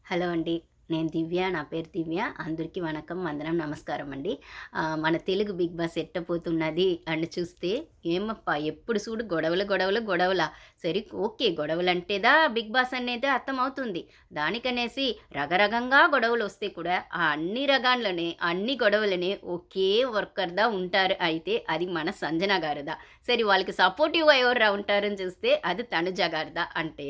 Hello అండి. నేను దివ్య. నా పేరు దివ్య. అందరికీ వణకం, వందనం, నమస్కారం అండి. మన తెలుగు 'బిగ్ బాస్' ఎట్టపోతున్నది అని చూస్తే, ఏమప్పా ఎప్పుడు చూడు గొడవలు, గొడవలు, గొడవలా? సరే ఓకే. గొడవలంటేదా 'బిగ్ బాస్' అనేది అర్థమవుతుంది. దానికనేసి రగరగంగా గొడవలొస్తే కూడా, ఆ అన్ని రగాల్లోనే, అన్ని గొడవలని ఒకే వర్కర్‌దా ఉంటారు. అయితే అది మన సంజన గారిదా. సరే వాళ్ళకి సపోర్టివ్‌గా ఎవర్రా ఉంటారని చూస్తే, అది తనుజ గారిదా. అంటే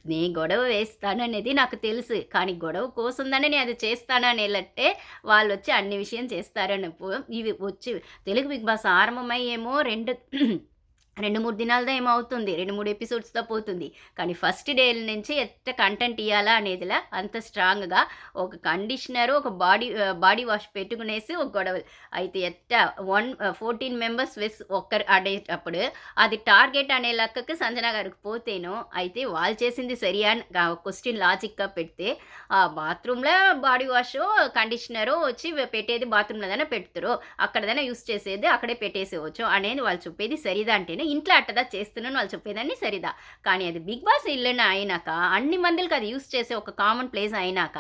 నే గొడవ వేస్తాననేది నాకు తెలుసు. కానీ గొడవ కోసందనే నేను అది చేస్తాననేలట్టే వాళ్ళొచ్చి అన్ని విషయం చేస్తారని ఇవి వచ్చి తెలుగు 'బిగ్ బాస్' ఆరంభమై ఏమో 2, 3 దినాలదో ఏమో అవుతుంది. 2, 3 ఎపిసోడ్స్‌తో పోతుంది. కానీ ఫస్ట్ డే నుంచి ఎట్ట కంటెంట్ ఇయ్యాలా అనేదిలా అంత స్ట్రాంగ్‌గా ఒక కండిషనరు, ఒక బాడీ వాష్ పెట్టుకునేసి ఒక గొడవలు. అయితే 14 మెంబర్స్ ఒక్కరు ఆడేటప్పుడు అది టార్గెట్ అనే లెక్కకి సంజన గారికి పోతేను, అయితే వాళ్ళు చేసింది సరియా అని క్వెషన్ లాజిక్‌గా పెడితే, బాత్రూమ్‌లో బాడీ వాషో, కండిషనరో వచ్చి పెట్టేది బాత్రూమ్‌లోదైనా పెడతారు. అక్కడదైనా యూజ్ చేసేది అక్కడే పెట్టేసేయవచ్చు అనేది వాళ్ళు చెప్పేది సరిదా అంటేనే, ఇంట్లో అట్టదా చేస్తున్నాను వాళ్ళు చెప్పేదాన్ని సరిదా. కానీ అది 'బిగ్ బాస్' ఇల్లున అయినాక అన్ని మందిలకి అది యూజ్ చేసే ఒక కామన్ ప్లేస్ అయినాక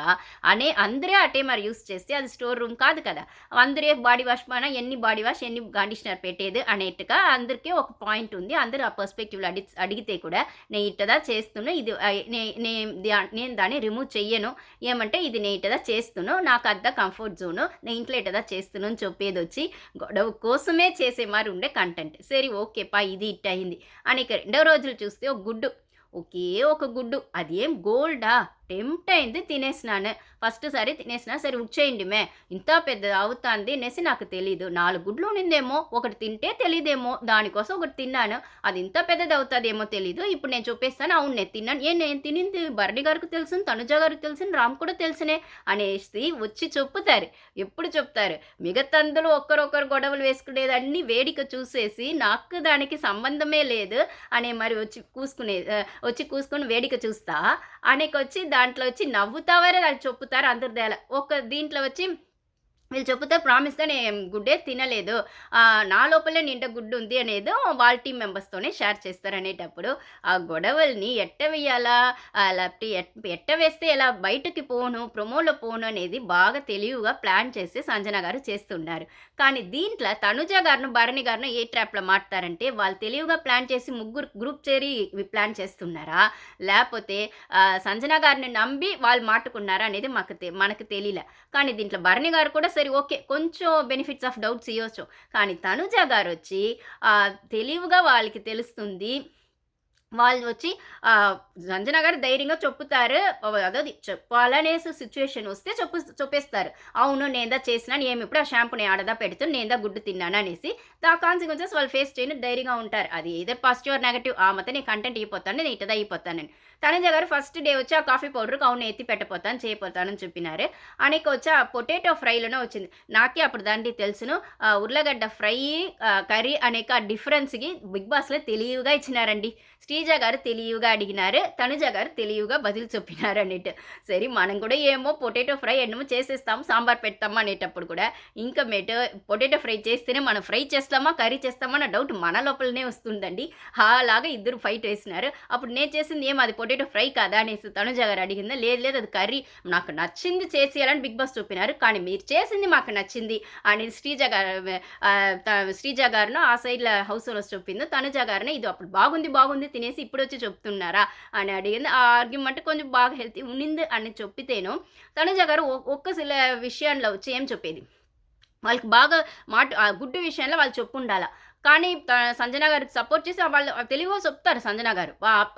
అందరే అటే మరి యూజ్ చేస్తే అది స్టోర్ రూమ్ కాదు కదా! అందరే బాడీ వాష్ ఎన్ని బాడీ వాష్, ఎన్ని కండిషనర్ పెట్టేది అనేట్టుగా అందరికీ ఒక పాయింట్ ఉంది. అందరూ ఆ పర్స్పెక్టివ్‌లో అడిగితే కూడా నేను ఇట్టదా చేస్తున్నా. ఇది నేను దాన్ని రిమూవ్ చెయ్యను. ఏమంటే ఇది నేను ఇట్టదా చేస్తున్నా. నాకు అద్దా కంఫర్ట్ జోను. నేను ఇంట్లో ఇట్టదా చేస్తున్నా అని చెప్పేదొచ్చి గొడవ కోసమే చేసే మారి ఉండే కంటెంట్. సరే ఓకే ఇది ఇట్ట అయింది. అని ఇక రెండో రోజులు చూస్తే ఒక గుడ్డు. ఒకే ఒక గుడ్డు. అదేం గోల్డా? టెంప్ట్ అయింది తినేసినాను. ఫస్ట్ సారి తినేసినా. సరే ఉచ్చేయండి ఇంత పెద్దది అవుతాంది అనేసి నాకు తెలీదు. 4 గుడ్లు ఉండిందేమో, ఒకటి తింటే తెలీదేమో, దానికోసం ఒకటి తిన్నాను. అది ఇంత పెద్దది అవుతదేమో తెలీదు. ఇప్పుడు నేను చెప్పేస్తాను. అవును నేను తిన్నాను. నేను తినింది భరణి గారికి తెలుసును, తనుజ గారికి తెలుసును, రామ్ కూడా తెలుసునే అనేసి వచ్చి చెప్పుతారు. ఎప్పుడు చెప్తారు? మిగతందులో ఒక్కరొకరు గొడవలు వేసుకునేదన్నీ వేడిక చూసేసి, నాకు దానికి సంబంధమే లేదు అనే మరి వచ్చి కూసుకొని వేడిక చూస్తా అనేకొచ్చి దాంట్లో వచ్చి నవ్వుతావరే అది చెప్పుతారు అంతర్దేల. ఒక దీంట్లో వచ్చి వీళ్ళు చెప్పుతే ప్రామిస్‌గా నేను గుడ్డే తినలేదు. నా లోపలే నిండా గుడ్డుంది అనేదో వాళ్ళ టీమ్ మెంబర్స్‌తోనే షేర్ చేస్తారనేటప్పుడు, ఆ గొడవల్ని ఎట్ట వేయాలా, లేకపోతే ఎట్ట వేస్తే ఎలా బయటకి పోను, ప్రొమోలో పోను అనేది బాగా తెలివిగా ప్లాన్ చేసి సంజన గారు చేస్తున్నారు. కానీ దీంట్లో తనుజ గారును, భరణి గారును ఏ ట్రాప్‌లో మాటుతారంటే, వాళ్ళు తెలివిగా ప్లాన్ చేసి ముగ్గురు గ్రూప్ చేరి ప్లాన్ చేస్తున్నారా? లేపోతే సంజన గారిని నమ్మి వాళ్ళు మాటుకున్నారా అనేది మనకు తెలీలా. కానీ దీంట్లో భరణి గారు కూడా సరే ఓకే. కొంచెం బెనిఫిట్స్ ఆఫ్ డౌట్స్ ఇయ్యొచ్చు. కానీ తనుజ గారొచ్చి తెలివిగా వాళ్ళకి తెలుస్తుంది. వాళ్ళు వచ్చి సంజన గారు ధైర్యంగా చెప్పుతారు. అదోది చెప్పాలనేసి సిచ్యుయేషన్ వస్తే చెప్పేస్తారు. అవును నేందా చేసినాను. ఇప్పుడు ఆ షాంపూని ఆడదా పెడుతూ నేందా గుడ్డు తిన్నాను అనేసి కాన్సిక్వెన్సెస్ వాళ్ళు ఫేస్ చేయని ధైర్యంగా ఉంటారు. అది ఎయిదర్ పాజిటివ్ ఆర్ నెగెటివ్. మొత్తం నేను కంటెంట్ ఇయ్యిపోతాను. నేను ఇట్టదా అయిపోతానని. తనుజ గారు ఫస్ట్ డే వచ్చి ఆ కాఫీ పౌడర్‌కి అవును ఎత్తి పెట్టపోతాను, చేయపోతానని చెప్పినారు. అనేక వచ్చి ఆ పొటాటో ఫ్రైలోనే వచ్చింది. నాకే అప్పుడు దాంట్లో తెలుసును. ఉర్లగడ్డ ఫ్రై, కర్రీ అనేక డిఫరెన్స్‌కి 'బిగ్ బాస్‌లో' తెలివిగా ఇచ్చినారండి. శ్రీజ గారు తెలివిగా అడిగినారు. తనుజ గారు తెలివిగా బదులు చెప్పినారు అన్నట్టు. సరే మనం కూడా ఏమో పొటాటో ఫ్రై ఎన్నమో చేసేస్తాం, సాంబార్ పెడతామా అనేటప్పుడు కూడా ఇంకా పొటాటో ఫ్రై చేస్తేనే మనం ఫ్రై చేస్తామా, కర్రీ చేస్తామా అన్న డౌట్ మన లోపలనే వస్తుందండి. అలాగా ఇద్దరు ఫైట్ వేసినారు. అప్పుడు నేను చేసింది అది పొటాటో ఫ్రై కాదా అనేసి తనుజ గారు అడిగిందా, లేదు లేదు అది కర్రీ, నాకు నచ్చింది చేసేయాలని బిగ్ బాస్ చెప్పినారు. కానీ మీరు చేసింది మాకు నచ్చింది అని శ్రీజ గారును ఆ సైడ్‌లో హౌస్ ఓనర్స్ చెప్పింది. తనుజ గారిని ఇది అప్పుడు బాగుంది తినేసి ఇప్పుడొచ్చి చెప్తున్నారా అని అడిగింది. ఆ ఆర్గ్యుమెంట్ కొంచెం బాగా హెల్తీ ఉన్నింది అని చెప్పితేను, తనుజ గారు విషయంలో వచ్చి ఏం చెప్పేది, వాళ్ళకి బాగా గుడ్డు విషయంలో వాళ్ళు చెప్పుండాల. కానీ సంజన గారికి సపోర్ట్ చేసి వాళ్ళు తెలివిగా చెప్తారు సంజన గారు.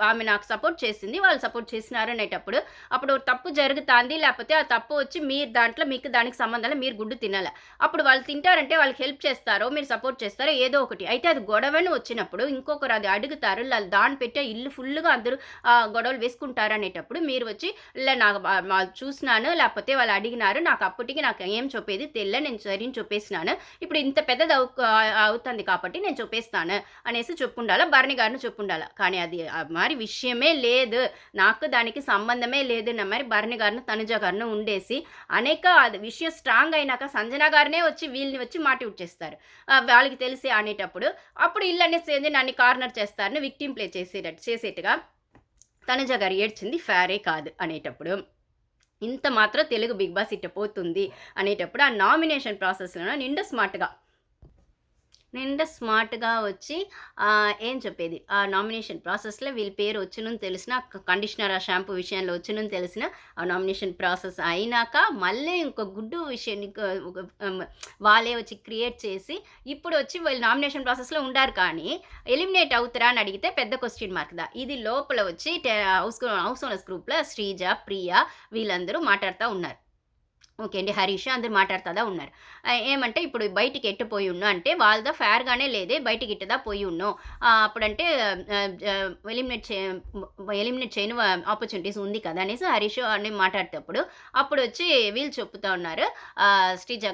ఆమె నాకు సపోర్ట్ చేసింది, వాళ్ళు సపోర్ట్ చేసినారు అనేటప్పుడు, అప్పుడు తప్పు జరుగుతాంది, లేకపోతే ఆ తప్పు వచ్చి మీరు దాంట్లో మీకు దానికి సంబంధం లేదు, మీరు గుడ్డు తినాల. అప్పుడు వాళ్ళు తింటారంటే వాళ్ళకి హెల్ప్ చేస్తారో, మీరు సపోర్ట్ చేస్తారో ఏదో ఒకటి. అయితే అది గొడవని వచ్చినప్పుడు ఇంకొకరు అది అడుగుతారు, దాన్ని పెట్టే ఇల్లు ఫుల్‌గా అందరూ గొడవలు వేసుకుంటారు అనేటప్పుడు మీరు వచ్చి నాకు చూసినాను, లేకపోతే వాళ్ళు అడిగినారు, నాకు అప్పటికి నాకు ఏం చెప్పేది తెల్ల, నేను సరిని చెప్పేసినాను. ఇప్పుడు ఇంత పెద్దది అవుతుంది కాబట్టి నేను చెప్పేస్తాను అనేసి చెప్పుండాల. భరణి గారిని చెప్పుండాల. కానీ అది మరి విషయమే లేదు, నాకు దానికి సంబంధమే లేదు అన్న మరి భరణి గారిని, తనుజ గారిని ఉండేసి అది విషయం స్ట్రాంగ్ అయినాక సంజన గారినే వచ్చి వీళ్ళని వచ్చి మాట ఇచ్చేస్తారు. వాళ్ళకి తెలిసి అనేటప్పుడు అప్పుడు ఇల్లు అనేసి నన్ను కార్నర్ చేస్తారని విక్టిమ్ ప్లే చేసేట్టుగా తనుజ గారు ఏడ్చింది ఫేరే కాదు అనేటప్పుడు. ఇంత మాత్రం తెలుగు బిగ్ బాస్ ఇట్ట పోతుంది అనేటప్పుడు ఆ నామినేషన్ ప్రాసెస్‌లోనే నిండా స్మార్ట్‌గా వచ్చి ఏం చెప్పేది, ఆ నామినేషన్ ప్రాసెస్‌లో వీళ్ళ పేరు వచ్చునని తెలిసినా, కండిషనర్, ఆ షాంపూ విషయంలో వచ్చునని తెలిసినా, ఆ నామినేషన్ ప్రాసెస్ అయినాక మళ్ళీ ఇంకో గుడ్డు విషయాన్ని వాళ్ళే వచ్చి క్రియేట్ చేసి, ఇప్పుడు వచ్చి వీళ్ళు నామినేషన్ ప్రాసెస్‌లో ఉండారు కానీ, ఎలిమినేట్ అవుతారా అని అడిగితే పెద్ద క్వెషన్ మార్క్ ఇది లోపల వచ్చి హౌస్ ఓనర్స్ గ్రూప్‌లో శ్రీజ, ప్రియ వీళ్ళందరూ మాట్లాడుతా ఉన్నారు. ఓకే అండి. హరీష్ అందరూ మాట్లాడుతాదా ఉన్నారు. ఏమంటే ఇప్పుడు బయటికి ఎట్టు పోయి ఉన్నో అంటే వాళ్ళదా ఫేర్‌గానే లేదే బయటికి ఇట్టదా పోయి ఉన్నో. అప్పుడంటే ఎలిమినేట్ చేయని ఆపర్చునిటీస్ ఉంది కదా! అనేసి హరీష్ అని మాట్లాడేటప్పుడు అప్పుడొచ్చి వీళ్ళు చెప్తా ఉన్నారు. శ్రీజ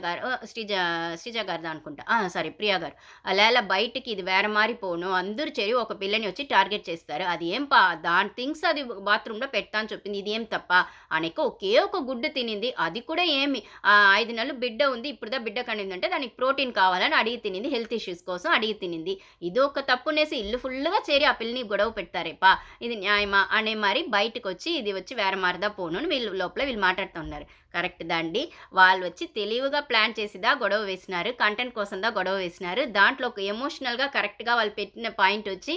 గారిదా అనుకుంటా. సారీ ప్రియా గారు. అలా బయటికి ఇది వేర మారిపోను. అందరూ చేరి ఒక పిల్లని వచ్చి టార్గెట్ చేస్తారు. అది ఏం దాని థింగ్స్ అది బాత్రూమ్‌లో పెడతా అని చెప్పింది. ఇదేం తప్ప? అనేక ఒకే ఒక గుడ్డు తినింది. అది కూడా ఏమి 5 నెలలు బిడ్డ ఉంది. ఇప్పుడుదా బిడ్డ కనిందంటే దానికి ప్రోటీన్ కావాలని అడిగి తినింది. హెల్త్ ఇష్యూస్ కోసం అడిగి తినింది. ఇదొక తప్పునేసి ఇల్లు ఫుల్‌గా చేరి ఆ పిల్లని గొడవ పెడతారేపా! ఇది న్యాయమా? అనే మరి బయటకొచ్చి ఇది వచ్చి వేర మారదా పోను అని వీళ్ళు మాట్లాడుతున్నారు. కరెక్ట్‌దా అండి. వాళ్ళు వచ్చి తెలివిగా ప్లాన్ చేసిదా గొడవ వేసినారు. కంటెంట్ కోసందా గొడవ వేసినారు. దాంట్లో ఒక ఎమోషనల్‌గా కరెక్ట్‌గా వాళ్ళు పెట్టిన పాయింట్ వచ్చి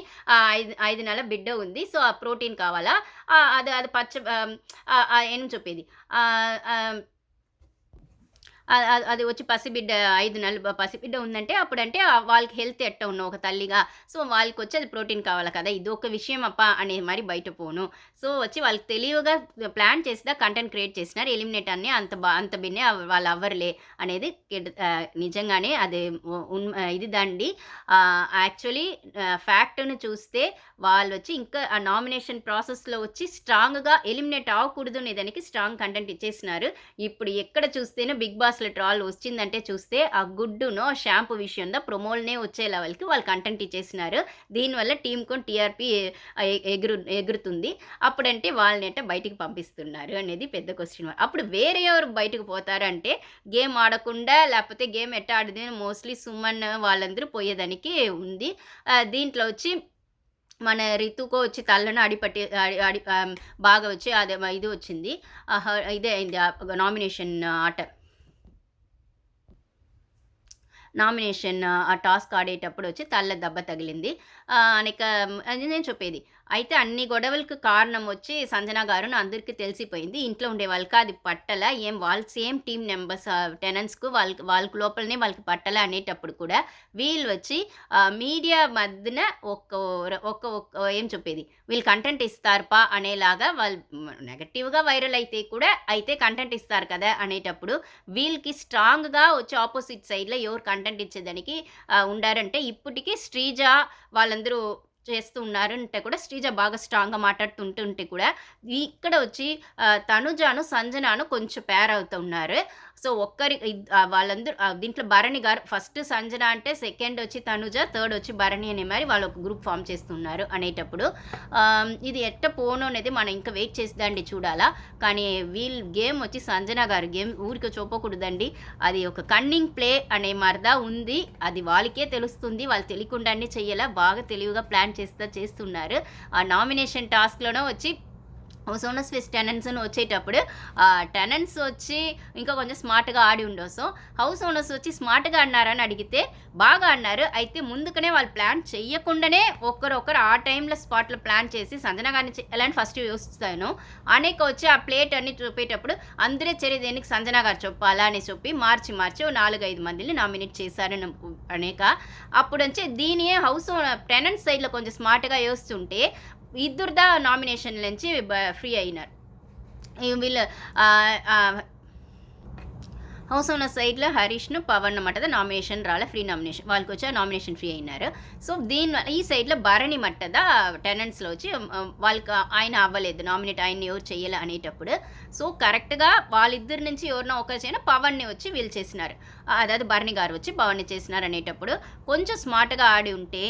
5 నెలల బిడ్డ ఉంది. సో, ఆ ప్రోటీన్ కావాలా? అది అది ఏం చెప్పేది? ఆహ్, ఆహ్ అది వచ్చి పసిబిడ్డ 5 నెలలు పసిబిడ్డ ఉందంటే అప్పుడంటే వాళ్ళకి హెల్త్ ఎట్ట ఉన్నో ఒక తల్లిగా. సో, వాళ్ళకొచ్చి అది ప్రోటీన్ కావాలి కదా! ఇదొక విషయం అప్పా అని మరి బయట పోను. సో, వచ్చి వాళ్ళు తెలివిగా ప్లాన్ చేసిదా కంటెంట్ క్రియేట్ చేసినారు. ఎలిమినేట్ అని అంత బిన్నే వాళ్ళు అవ్వరులే అనేది నిజంగానే అది ఇది దండి. యాక్చువల్లీ ఫ్యాక్ట్‌ని చూస్తే వాళ్ళొచ్చి ఇంకా ఆ నామినేషన్ ప్రాసెస్‌లో వచ్చి స్ట్రాంగ్‌గా ఎలిమినేట్ అవ్వకూడదు అనే దానికి స్ట్రాంగ్ కంటెంట్ ఇచ్చేసినారు. ఇప్పుడు ఎక్కడ చూస్తేనే బిగ్ బాస్‌లో ట్రాల్ వచ్చిందంటే చూస్తే ఆ గుడ్డునో, షాంపూ విషయంలో ప్రమోల్‌నే వచ్చే లెవెల్‌కి వాళ్ళు కంటెంట్ ఇచ్చేసినారు. దీనివల్ల టీమ్‌కి టీఆర్‌పీ ఎగురుతుంది. అప్పుడంటే వాళ్ళనంటే బయటికి పంపిస్తున్నారు అనేది పెద్ద క్వెషన్ మార్క్. అప్పుడు వేరే ఎవరు బయటకు పోతారంటే గేమ్ ఆడకుండా లేకపోతే గేమ్ ఎట్టా ఆడేది మోస్ట్‌లీ సుమన్ వాళ్ళందరూ పోయేదానికి ఉంది. దీంట్లో వచ్చి మన రితుకో వచ్చి తలను అడిపట్టి బాగా వచ్చి అదే ఇది వచ్చింది. ఇదే అయింది నామినేషన్ ఆట. నామినేషన్ ఆ టాస్క్ ఆడేటప్పుడు వచ్చి తల్ల దెబ్బ తగిలింది. అనేక అది నేను చెప్పేది. అయితే అన్ని గొడవలకు కారణం వచ్చి సంజన గారు అందరికీ తెలిసిపోయింది. ఇంట్లో ఉండే వాళ్ళకి అది పట్టల. వాళ్ళు సేమ్ టీమ్ మెంబర్స్ టెనెంట్స్‌కు వాళ్ళకి లోపలనే వాళ్ళకి పట్టల అనేటప్పుడు కూడా వీళ్ళు వచ్చి మీడియా మధ్యన ఒక ఏం చెప్పేది, వీళ్ళు కంటెంట్ ఇస్తారుపా అనేలాగా వాళ్ళు నెగెటివ్‌గా వైరల్ అయితే కంటెంట్ ఇస్తారు కదా! అనేటప్పుడు వీళ్ళకి స్ట్రాంగ్‌గా వచ్చి ఆపోజిట్ సైడ్‌లో ఎవరు కంటెంట్ ఇచ్చేదానికి ఉండారంటే ఇప్పటికి శ్రీజ వాళ్ళందరూ చేస్తూ ఉన్నారంటే కూడా శ్రీజ బాగా స్ట్రాంగ్‌గా మాట్లాడుతుంటుంటే కూడా ఇక్కడ వచ్చి తనుజాను, సంజనాను కొంచెం పేర్ అవుతున్నారు. సో, వాళ్ళందరూ దీంట్లో భరణి గారు ఫస్ట్ సంజన అంటే, సెకండ్ వచ్చి తనుజ, థర్డ్ వచ్చి భరణి అనే మరి వాళ్ళు ఒక గ్రూప్ ఫార్మ్ చేస్తున్నారు అనేటప్పుడు ఇది ఎట్ట పోను అనేది మనం ఇంకా వెయిట్ చేసేదండి చూడాలా. కానీ వీళ్ళు గేమ్ వచ్చి సంజన గారు గేమ్ ఊరికే చూపకూడదండి. అది ఒక కన్నింగ్ ప్లే అనే మరదా ఉంది. అది వాళ్ళకే తెలుస్తుంది. వాళ్ళు తెలియకుండానే చెయ్యాలా. బాగా తెలివిగా ప్లాన్ చేస్తున్నారు. ఆ నామినేషన్ టాస్క్‌లోనే వచ్చి హౌస్ ఓనర్స్ విత్ టెనెంట్స్ అని వచ్చేటప్పుడు టెనెంట్స్ వచ్చి ఇంకా కొంచెం స్మార్ట్‌గా ఆడి ఉండొచ్చు. హౌస్ ఓనర్స్ వచ్చి స్మార్ట్‌గా ఆడినారని అడిగితే బాగా ఆడినారు. అయితే ముందుగానే వాళ్ళు ప్లాన్ చెయ్యకుండానే ఒకరొకరు ఆ టైంలో స్పాట్‌లో ప్లాన్ చేసి సంజన గారిని చేయాలని ఫస్ట్ చూస్తాను. అనేక వచ్చి ఆ ప్లేట్ అన్ని చూపేటప్పుడు అందరూ చేరి దేనికి సంజన గారు చెప్పాలా అని చెప్పి మార్చి ఓ 4, 5 మందిని నామినేట్ చేశారని అనేక. అప్పుడొచ్చి దీని హౌస్ టెనెంట్స్ సైడ్‌లో కొంచెం స్మార్ట్‌గా యేస్తుంటే ఇద్దరుదా నామినేషన్ నుంచి ఫ్రీ అయినారు. వీళ్ళు హౌస్ ఓనర్ సైడ్‌లో హరీష్‌ను, పవన్ మట్టದ నామినేషన్ రాలే. ఫ్రీ నామినేషన్ వాళ్ళకొచ్చి నామినేషన్ ఫ్రీ అయినారు. సో, ఈ సైడ్‌లో భరణి మట్టದ టెనెంట్స్‌లో వచ్చి వాళ్ళకి ఆయన అవ్వలేదు. నామినేట్ ఆయన్ని ఎవరు చెయ్యలే అనేటప్పుడు. సో, కరెక్ట్‌గా వాళ్ళిద్దరి నుంచి ఎవరినో ఒకరు చేయనా పవన్‌ని వచ్చి వీళ్ళు చేసినారు. అதாவது భరణి గారు వచ్చి పవన్‌ని చేసినారు అనేటప్పుడు కొంచెం స్మార్ట్‌గా ఆడి ఉంటే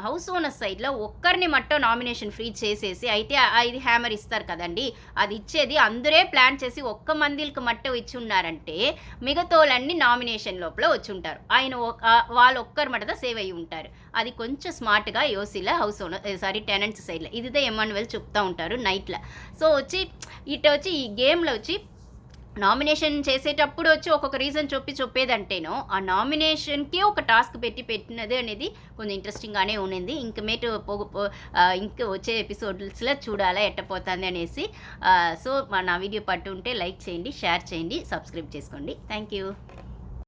హౌస్ ఓనర్ సైడ్‌లో ఒక్కరిని మట్టో నామినేషన్ ఫ్రీ చేసేసి అయితే ఇది హ్యామర్ ఇస్తారు కదండీ! అది ఇచ్చేది అందరే ప్లాన్ చేసి ఒక్క మందికి మట్టో ఇచ్చి ఉన్నారంటే అంటే మిగతాోళ్ళన్ని నామినేషన్ లోపల వచ్చుంటారు. ఆయన వాళ్ళు ఒక్కరు మటుగా సేవ్ అయ్యి ఉంటారు. అది కొంచెం స్మార్ట్‌గా యోసిల హౌస్ ఓనర్ టెనెంట్స్ సైడ్‌లో ఇదిదే ఎమాన్యుయల్ చెప్తా ఉంటారు నైట్‌ల. సో వచ్చి ఇటొచ్చి ఈ గేమ్‌లో వచ్చి నామినేషన్ చేసేటప్పుడు వచ్చి ఒక్కొక్క రీజన్ చెప్పేదంటేనో ఆ నామినేషన్‌కి ఒక టాస్క్ పెట్టినది అనేది కొంచెం ఇంట్రెస్టింగ్‌గానే ఉండింది. ఇంక వచ్చే ఎపిసోడ్స్‌లో చూడాలా ఎట్టపోతుంది అనేసి. సో నా వీడియో పట్టుంటే లైక్ చేయండి, షేర్ చేయండి, సబ్స్క్రైబ్ చేసుకోండి. Thank you.